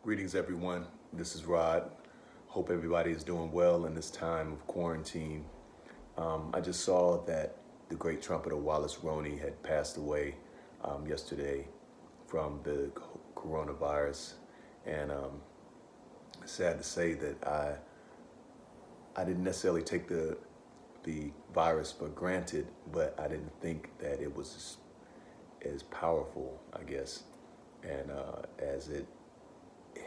Greetings, everyone. This is Rod. Hope everybody is doing well in this time of quarantine. I just saw that the great trumpeter Wallace Roney had passed away yesterday from the coronavirus, and sad to say that I didn't necessarily take the virus for granted, but I didn't think that it was as powerful, I guess, and as it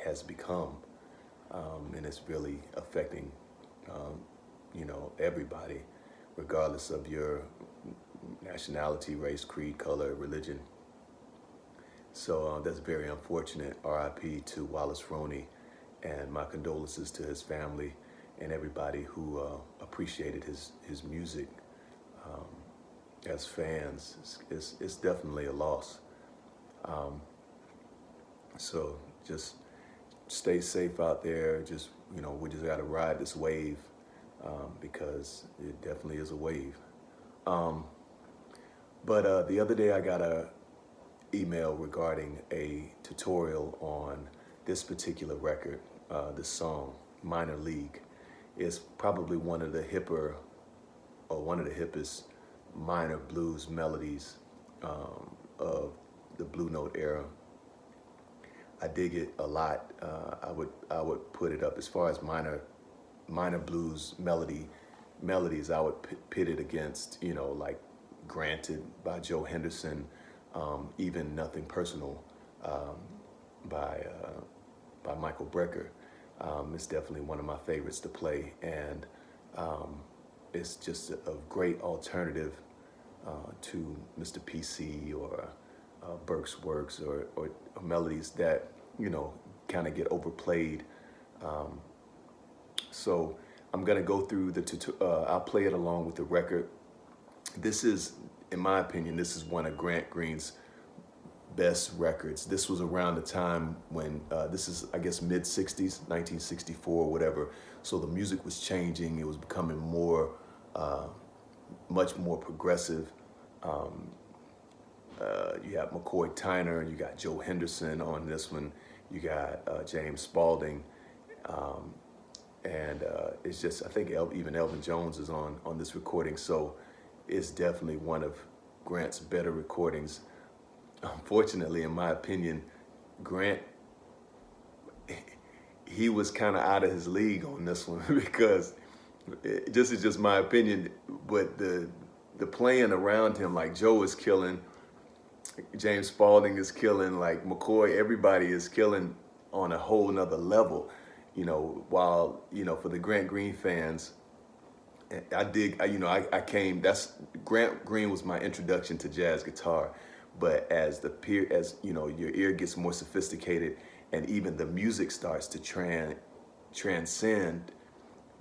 has become, and it's really affecting, everybody, regardless of your nationality, race, creed, color, religion. So that's very unfortunate. RIP to Wallace Roney, and my condolences to his family and everybody who appreciated his music. As fans, it's definitely a loss. So just stay safe out there. Just, we just got to ride this wave because it definitely is a wave. But the other day I got a email regarding a tutorial on this particular record, this song, Minor League. It's probably one of the hippest minor blues melodies of the Blue Note era. I dig it a lot. I would put it up as far as minor blues melodies. I would pit it against, like Granted by Joe Henderson, even Nothing Personal by Michael Brecker. It's definitely one of my favorites to play, and it's just a great alternative to Mr. PC or Burke's Works or melodies that, kind of get overplayed. So I'm gonna go through I'll play it along with the record. This is, in my opinion, this is one of Grant Green's best records. This was around the time when, this is, I guess, mid-60s, 1964 or whatever. So the music was changing. It was becoming much more progressive. You have McCoy Tyner, you got Joe Henderson on this one, you got James Spalding, and it's just, I think even Elvin Jones is on this recording, so it's definitely one of Grant's better recordings. Unfortunately, in my opinion, Grant, he was kind of out of his league on this one because this is just my opinion, but the playing around him, like Joe is killing, James Spalding is killing, like McCoy, everybody is killing on a whole nother level, while, for the Grant Green fans, Grant Green was my introduction to jazz guitar, but as your ear gets more sophisticated and even the music starts to transcend,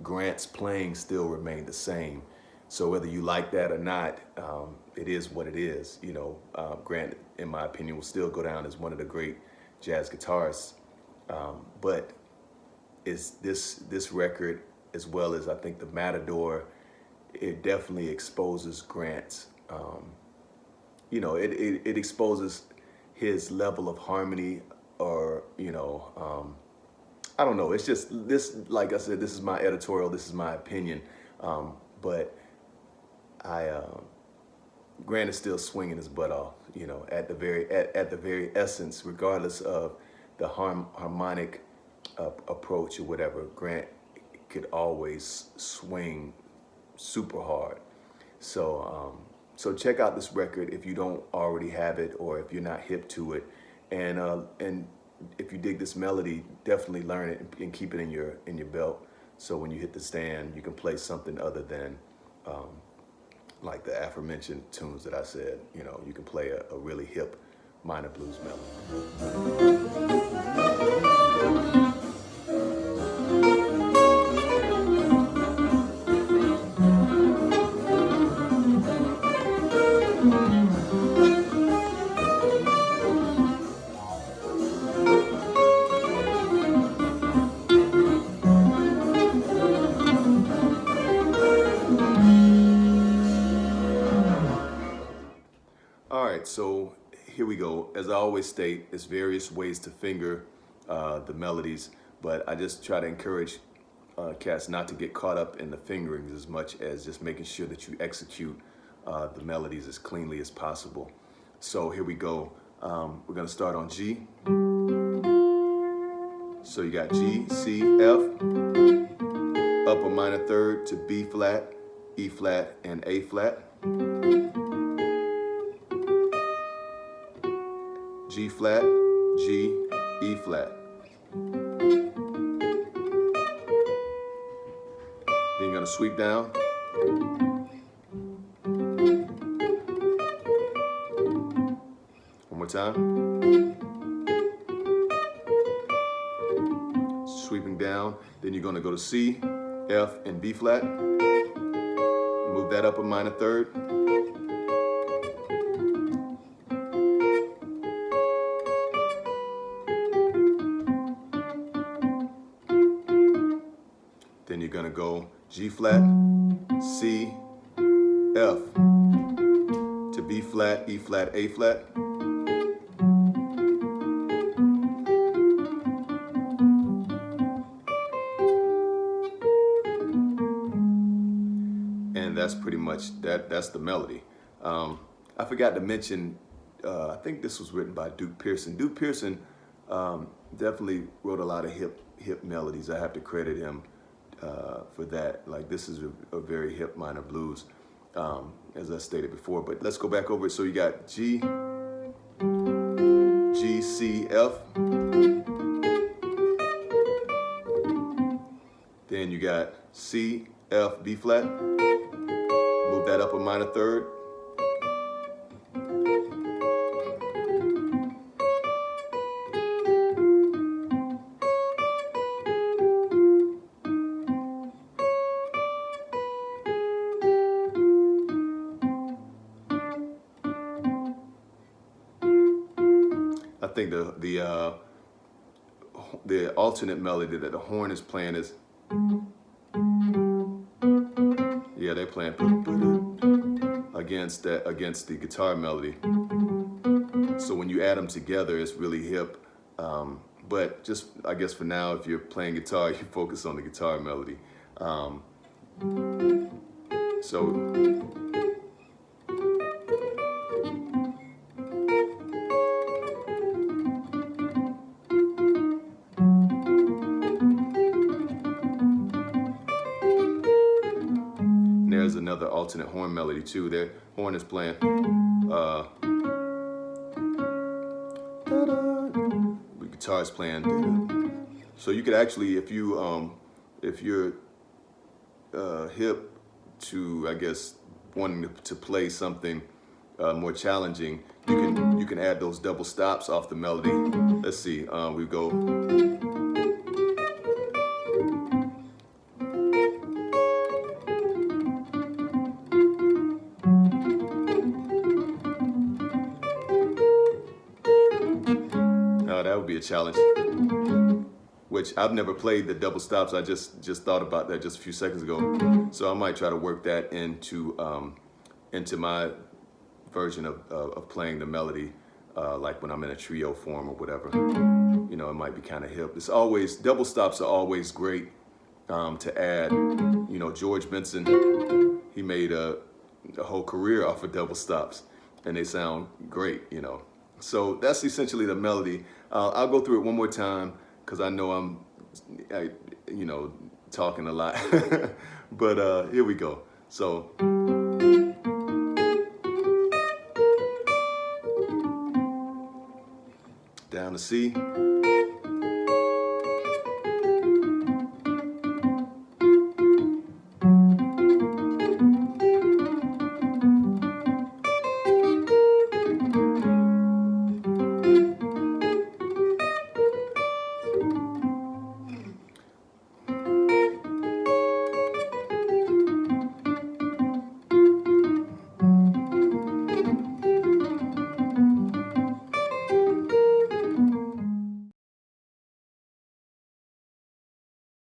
Grant's playing still remained the same. So whether you like that or not, it is what it is. Grant, in my opinion, will still go down as one of the great jazz guitarists. But is this record, as well as I think the Matador, it definitely exposes Grant's, it exposes his level of harmony, or, I don't know. It's just this, like I said, this is my editorial, this is my opinion. But Grant is still swinging his butt off, at the very essence, regardless of the harmonic approach or whatever. Grant could always swing super hard. So check out this record if you don't already have it, or if you're not hip to it, and if you dig this melody, definitely learn it and keep it in your belt. So when you hit the stand, you can play something other than like the aforementioned tunes that I said. You can play a really hip minor blues melody. All right, so here we go. As I always state, there's various ways to finger the melodies, but I just try to encourage cats not to get caught up in the fingerings as much as just making sure that you execute the melodies as cleanly as possible. So here we go. We're gonna start on G. So you got G, C, F, upper minor third to B flat, E flat, and A flat. G flat, G, E flat. Then you're gonna sweep down. One more time. Sweeping down. Then you're gonna go to C, F, and B flat. Move that upper minor third. Then you're gonna go G flat, C, F, to B flat, E flat, A flat. And that's pretty much that's the melody. I forgot to mention, I think this was written by Duke Pearson. Duke Pearson definitely wrote a lot of hip melodies. I have to credit him for that. Like, this is a very hip minor blues, as I stated before. But let's go back over it. So you got G, G, C, F. Then you got C, F, B flat. Move that upper minor third. I think the alternate melody that the horn is playing is, yeah, they're playing against the guitar melody. So when you add them together, it's really hip. But just, I guess for now, if you're playing guitar, you focus on the guitar melody. There's another alternate horn melody too. Their horn is playing. The guitar is playing. So you could actually, if you're hip to, I guess, wanting to play something more challenging, you can add those double stops off the melody. Let's see. We go. That would be a challenge, which I've never played the double stops. I just thought about that just a few seconds ago. So I might try to work that into my version of playing the melody, like when I'm in a trio form or whatever. You know, it might be kind of hip. It's always, double stops are always great to add. You know, George Benson, he made a whole career off of double stops, and they sound great, you know. So that's essentially the melody. I'll go through it one more time because I know I'm talking a lot. But here we go. So. Down to C.